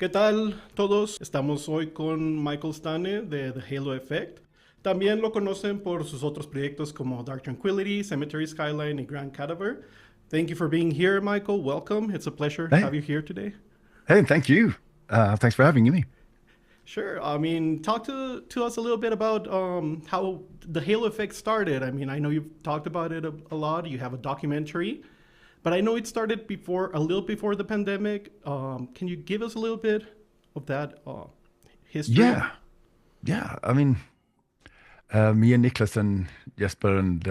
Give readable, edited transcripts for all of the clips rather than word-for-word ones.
¿Qué tal todos? Estamos hoy con Mikael Stanne de The Halo Effect. También lo conocen por sus otros proyectos como Dark Tranquillity, Cemetery, Skyline y Grand Cadaver. Thank you for being here, Michael. Welcome. It's a pleasure to Hey, have you here today. hey, thank you. Thanks for having me. Sure. Talk to us a little bit about how the Halo Effect started. I know you've talked about it a lot. You have a documentary, but I know it started before, a little before the pandemic. Can you give us a little bit of that history? Yeah, yeah. Me and Niklas and Jesper and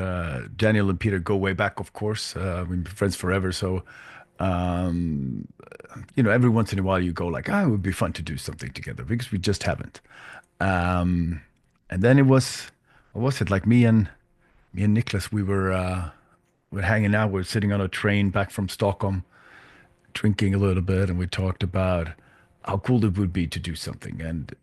Daniel and Peter go way back, of course. We've been friends forever. So, um, every once in a while you go like, it would be fun to do something together because we just haven't. Um, and then what was it? Like me and Niklas, we were hanging out. We were sitting on a train back from Stockholm, drinking a little bit, and we talked about how cool it would be to do something. And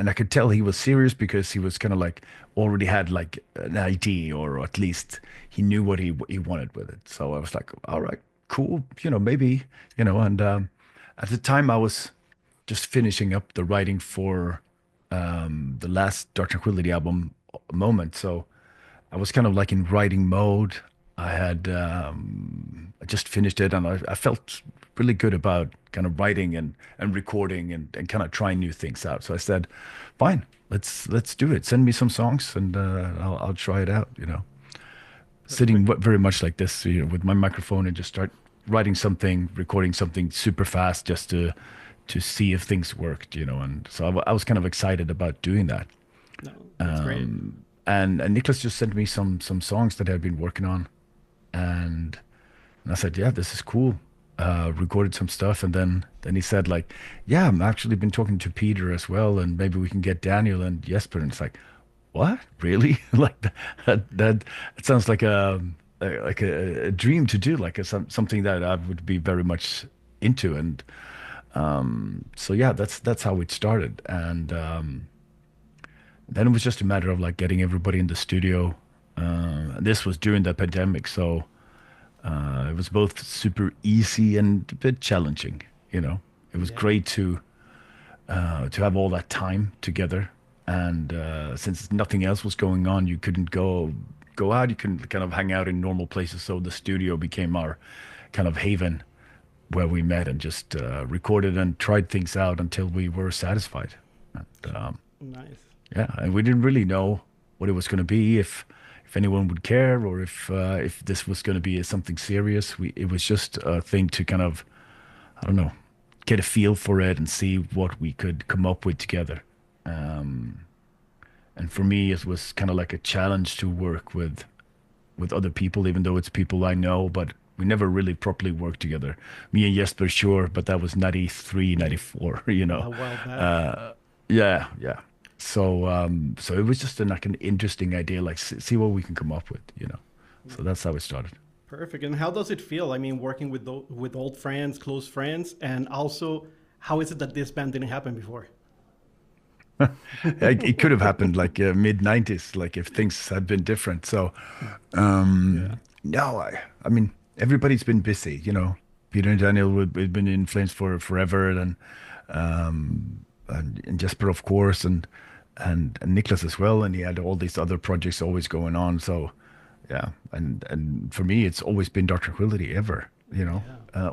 I could tell he was serious because he was kind of like already had like an idea, or at least he knew what he wanted with it. So I was like, all right, cool, maybe, and at the time I was just finishing up the writing for the last Dark Tranquillity album, Moment. So I was kind of like in writing mode. I just finished it, and I felt really good about kind of writing and recording and kind of trying new things out. So I said, fine, let's do it. Send me some songs, and I'll try it out. Sitting Perfect. very much like this, with my microphone, and just start writing something, recording something super fast, just to see if things worked. And so I was kind of excited about doing that. No, that's great. And Niklas just sent me some songs that I've been working on, and I said, yeah, this is cool. Recorded some stuff, and then he said like, yeah, I'm actually been talking to Peter as well, and maybe we can get Daniel and Jesper. And it's like, what? Really? Like that it sounds like a dream to do, like something that I would be very much into. And so yeah, that's how it started. And then it was just a matter of like getting everybody in the studio. This was during the pandemic, so it was both super easy and a bit challenging. It was Yeah. great to have all that time together, and since nothing else was going on, you couldn't go out. You couldn't kind of hang out in normal places, so the studio became our kind of haven where we met and just recorded and tried things out until we were satisfied. And, Nice. yeah, and we didn't really know what it was going to be, if anyone would care, or if this was going to be something serious. It was just a thing to kind of, I don't know, get a feel for it and see what we could come up with together. Um, and for me, it was kind of like a challenge to work with other people, even though it's people I know, but we never really properly worked together. Me and Jesper, sure, but that was 93, Yeah. 94, A while back. Uh, yeah, yeah. So it was just like an interesting idea, like see what we can come up with. So that's how it started. Perfect. And how does it feel? Working with with old friends, close friends, and also how is it that this band didn't happen before? It could have happened like mid 90s, like if things had been different. So Yeah. no, I mean everybody's been busy. Peter and Daniel we've been in Flames for forever, and Jesper, of course, and Niklas as well, and he had all these other projects always going on. So yeah, and for me, it's always been Dr. Tranquillity ever, Yeah.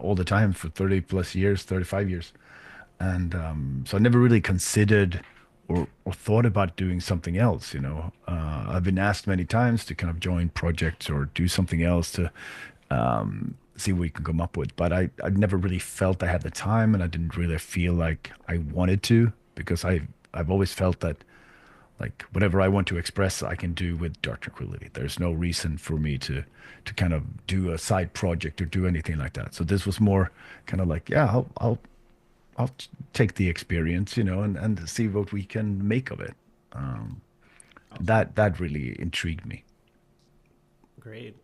all the time for 30 plus years, 35 years. And so I never really considered or thought about doing something else. I've been asked many times to kind of join projects or do something else to see what we can come up with. But I never really felt I had the time, and I didn't really feel like I wanted to, because I've always felt that like whatever I want to express, I can do with Dark Tranquillity. There's no reason for me to kind of do a side project or do anything like that. So this was more kind of like, yeah, I'll take the experience, and see what we can make of it. Um, Awesome. that really intrigued me. Great.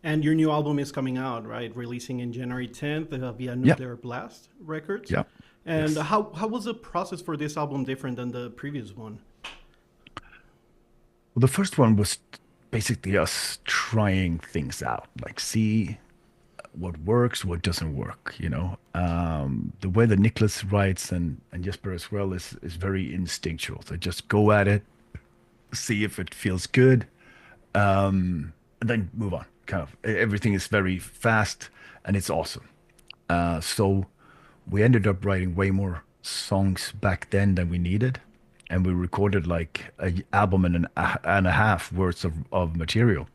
And your new album is coming out, right? Releasing in January 10th via Yeah, Nuclear Blast Records. yeah, And yes. how was the process for this album different than the previous one? Well, the first one was basically us trying things out, like see. what works, what doesn't work. The way that Nicholas writes and Jesper as well is very instinctual. So just go at it, see if it feels good, and then move on. Kind of everything is very fast and it's awesome. So we ended up writing way more songs back then than we needed, and we recorded like a album and a half worth of material.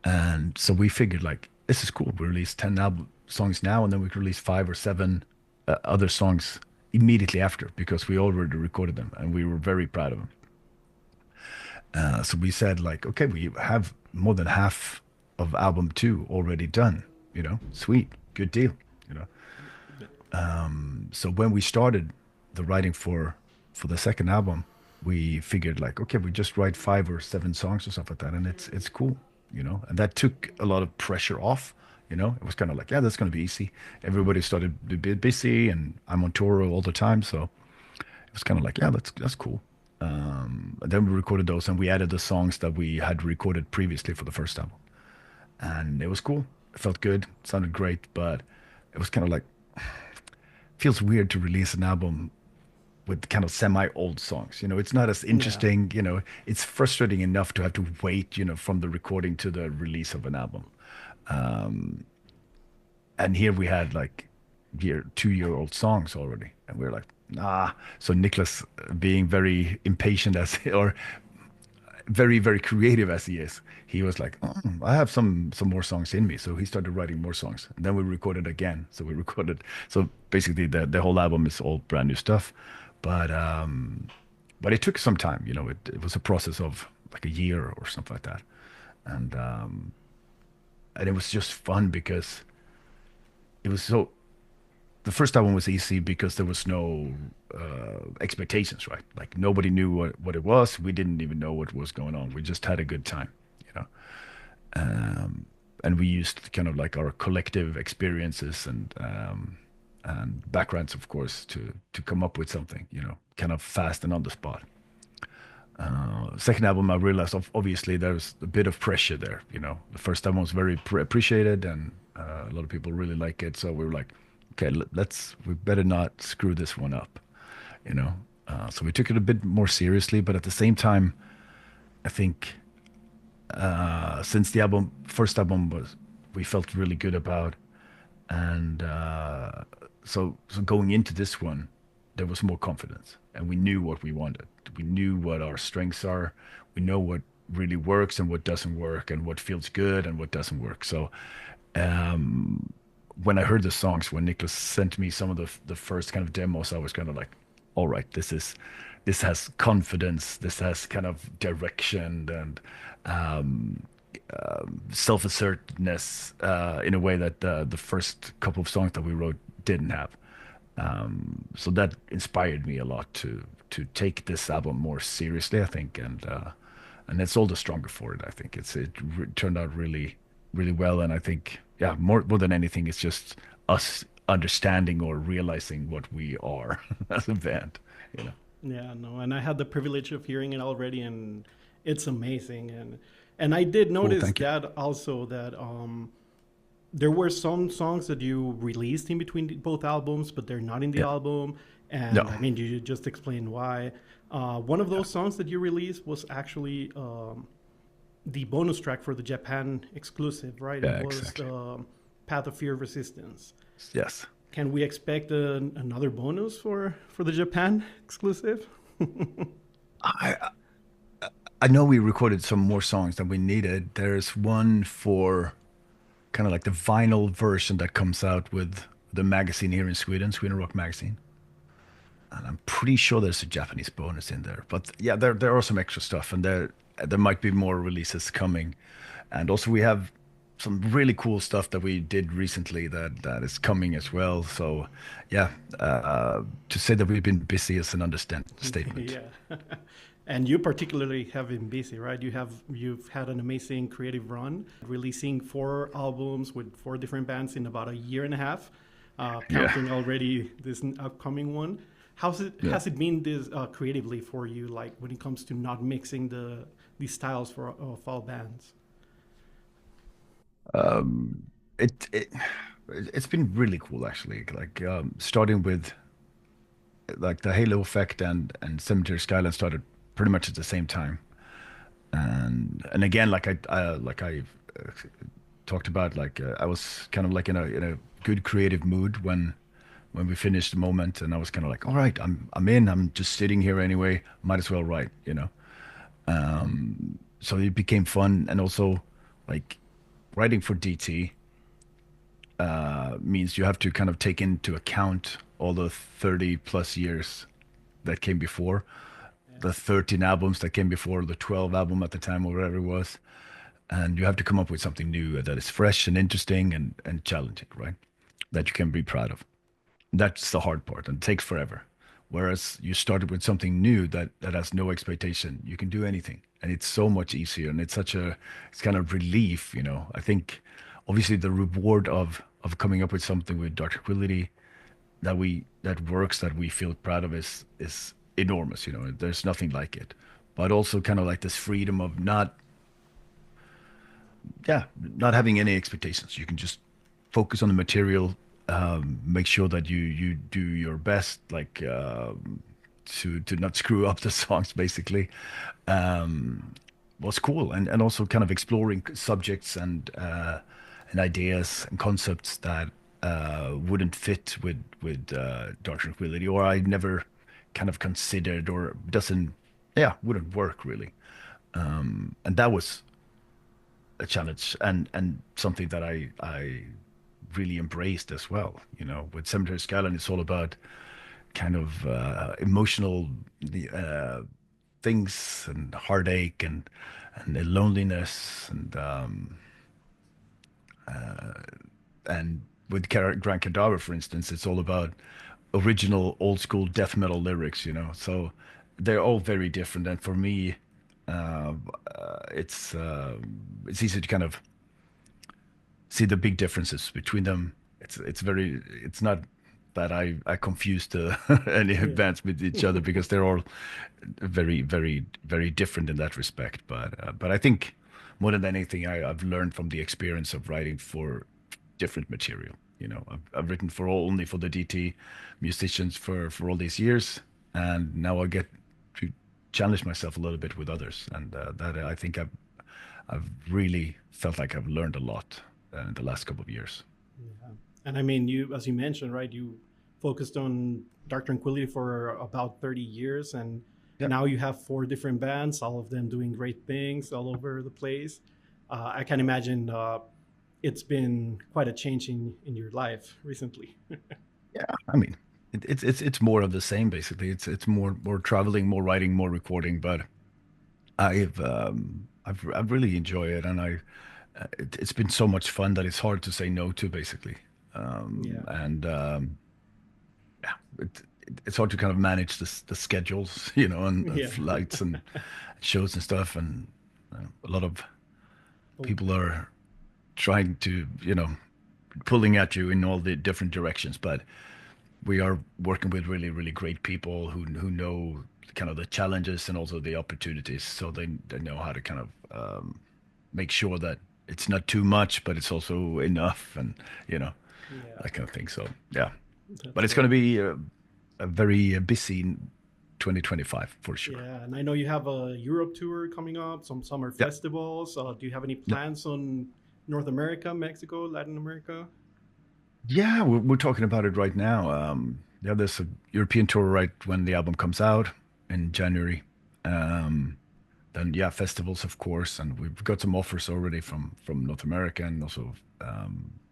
And so we figured like this is cool. We release 10 album songs now, and then we could release 5 or 7 other songs immediately after because we already recorded them and we were very proud of them. So we said like, okay, we have more than half of album 2 already done. Sweet, good deal. You know. So when we started the writing for the second album, we figured like, okay, we just write 5 or 7 songs or stuff like that, and it's cool. And that took a lot of pressure off. It was kind of like, yeah, that's going to be easy. Everybody started to be busy, and I'm on tour all the time, so it was kind of like, yeah, that's cool. And then we recorded those, and we added the songs that we had recorded previously for the first album, and it was cool. It felt good, it sounded great, but it was kind of like, feels weird to release an album with kind of semi-old songs. It's not as Yeah. interesting. It's frustrating enough to have to wait, from the recording to the release of an album. Um, and here we had like 2-year-old songs already, and we were like, nah. So Nicholas, being very impatient as or very very creative as he is, he was like, oh, I have some more songs in me. So he started writing more songs, and then we recorded again. So we recorded. So basically, the whole album is all brand new stuff, but it took some time. It was a process of like a year or something like that, and and it was just fun because it was so. The first album was easy because there was no expectations, right? Like nobody knew what it was. We didn't even know what was going on. We just had a good time, you know. And we used kind of like our collective experiences and backgrounds, of course, to come up with something, kind of fast and on the spot. Second album, I realized obviously there's a bit of pressure there. The first album was very appreciated, and a lot of people really like it. So we were like, okay, we better not screw this one up, you know. So we took it a bit more seriously, but at the same time, I think since the first album we felt really good about, and so going into this one, there was more confidence, and we knew what we wanted. We knew what our strengths are. We know what really works and what doesn't work, and what feels good and what doesn't work. So when I heard the songs, when Nicholas sent me some of the first kind of demos, I was kind of like, all right, this has confidence, this has kind of direction and um, self-assertiveness in a way that the first couple of songs that we wrote didn't have. So that inspired me a lot to take this album more seriously, I think, and it's all the stronger for it. I think turned out really really well, and I think yeah, more than anything, it's just us understanding or realizing what we are as a band. You know. Yeah, no, and I had the privilege of hearing it already, and it's amazing. And I did Cool. notice Thank you. that also that there were some songs that you released in between both albums, but they're not in the Yeah. album. And No. I mean, you just explained why. One of Yeah. those songs that you released was actually the bonus track for the Japan exclusive, right? It Yeah. was Exactly. Path of Fear Resistance. Yes. Can we expect another bonus for the Japan exclusive? I I know we recorded some more songs than we needed. There's one for kind of like the vinyl version that comes out with the magazine here in Sweden, Sweden Rock Magazine. And I'm pretty sure there's a Japanese bonus in there. But yeah, there are some extra stuff, and there might be more releases coming. And also we have some really cool stuff that we did recently that is coming as well. So yeah, to say that we've been busy is an understatement. Yeah. And you particularly have been busy, right? You've had an amazing creative run, releasing 4 albums with 4 different bands in about a year and a half, Yeah, counting already this upcoming one. How's it yeah. has it been this creatively for you, like when it comes to not mixing these styles for of all bands? it it it's been really cool actually. Like starting with like the Halo effect and Cemetery Skyline started pretty much at the same time. And again, like I talked about, like I was kind of like in a good creative mood when we finished the moment, and I was kind of like, all right, I'm in. I'm just sitting here anyway. Might as well write, you know. So it became fun, and also like writing for DT means you have to kind of take into account all the 30 plus years that came before, Yeah. the 13 albums that came before, the 12 album at the time, or whatever it was. And you have to come up with something new that is fresh and interesting and challenging, right? That you can be proud of. That's the hard part and it takes forever. Whereas you started with something new that has no expectation, you can do anything. And it's so much easier. And it's kind of relief, you know. I think obviously the reward of coming up with something with Tranquillity that works, that we feel proud of is enormous, you know. There's nothing like it. But also kind of like this freedom of not having any expectations. You can just focus on the material, make sure that you do your best, like to not screw up the songs, basically. Was cool, and also kind of exploring subjects and ideas and concepts that wouldn't fit with Dark Tranquility, or I never kind of considered, or doesn't, yeah, wouldn't work really. And that was a challenge and something that I really embraced as well. You know, with Cemetery Skyline, it's all about kind of emotional uh, things and heartache and the loneliness and with Grand Cadaver, for instance, it's all about original old school death metal lyrics. You know, so they're all very different. And for me, uh, it's easy to kind of see the big differences between them. It's not that I confuse the any Yeah. bands with each other because they're all very different in that respect. But I think more than anything, I've learned from the experience of writing for different material. You know, I've written for only for the DT musicians for all these years, and now I get to challenge myself a little bit with others, and that I think I've really felt like I've learned a lot in the last couple of years. Yeah. And I mean, you, as you mentioned, right, you focused on Dark Tranquility for about 30 years, and Yeah. now you have four different bands, all of them doing great things all over the place. I can imagine it's been quite a change in your life recently. Yeah, I mean, it's more of the same basically. It's more traveling, more writing, more recording. But I've really enjoyed it, and it's been so much fun that it's hard to say no to basically. Yeah. And yeah, it's hard to kind of manage the schedules, you know, and Yeah. flights and shows and stuff, and a lot of Oh, people are trying to, you know, pulling at you in all the different directions, but we are working with really great people who know kind of the challenges and also the opportunities, so they know how to kind of make sure that it's not too much, but it's also enough, and you know, yeah. that kind of thing. So yeah, but That's it's going to great. be a very busy 2025 for sure. Yeah, and I know you have a Europe tour coming up, some summer Yeah, festivals. Do you have any yeah, plans on North America, Mexico, Latin America? yeah. We're talking about it right now. Yeah, there's a European tour right when the album comes out in January. Um, then yeah, festivals of course, and we've got some offers already from North America and also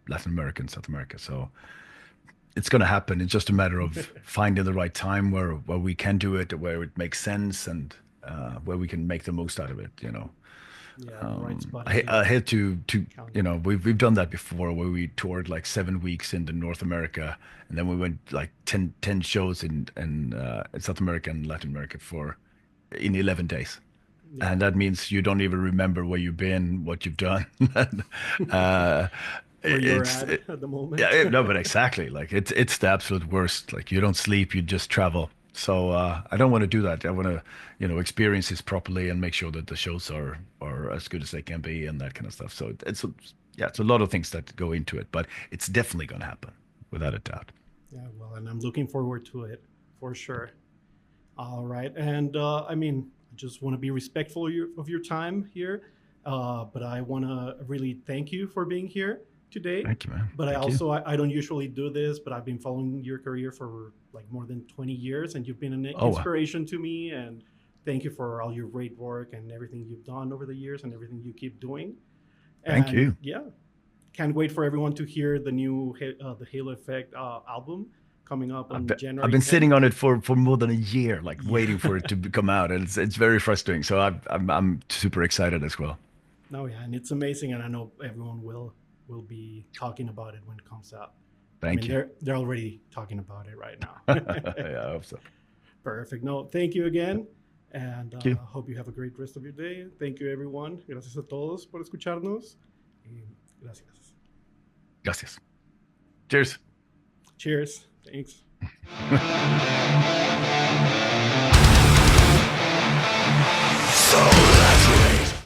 Latin America and South America. So it's going to happen. It's just a matter of finding the right time where we can do it, where it makes sense, and where we can make the most out of it. You know, Yeah, the right spot in I the had to you calendar. know we've done that before where we toured like 7 weeks in the North America, and then we went like ten shows in South America and Latin America for in 11 days. Yeah, And that means you don't even remember where you've been, what you've done. uh, where you're it's at at the moment. yeah, no, but exactly, like it's the absolute worst. Like you don't sleep, you just travel. So I don't want to do that. I want to, you know, experience this properly and make sure that the shows are as good as they can be and that kind of stuff. So it's yeah, it's a lot of things that go into it, but it's definitely going to happen without a doubt. Yeah, well, and I'm looking forward to it for sure. All right, and I mean, I just want to be respectful of your time here, but I want to really thank you for being here today. Thank you, man. But I Thank you. also I don't usually do this, but I've been following your career for like more than 20 years, and you've been an Oh, wow. inspiration to me. And thank you for all your great work and everything you've done over the years and everything you keep doing. Thank And you. yeah, can't wait for everyone to hear the new the Halo Effect album coming up I've on been, I've January been 10th. sitting on it for more than a year, like Yeah. waiting for it to come out, and it's very frustrating. So I'm super excited as well. No, yeah, and it's amazing, and I know everyone will be talking about it when it comes out. I Thank mean, you. they're already talking about it right now. Yeah, I hope so. Perfect. No, thank you again, and Thank you. hope you have a great rest of your day. Thank you, everyone. Gracias a todos por escucharnos. Y gracias. Gracias. Cheers. Cheers. Thanks.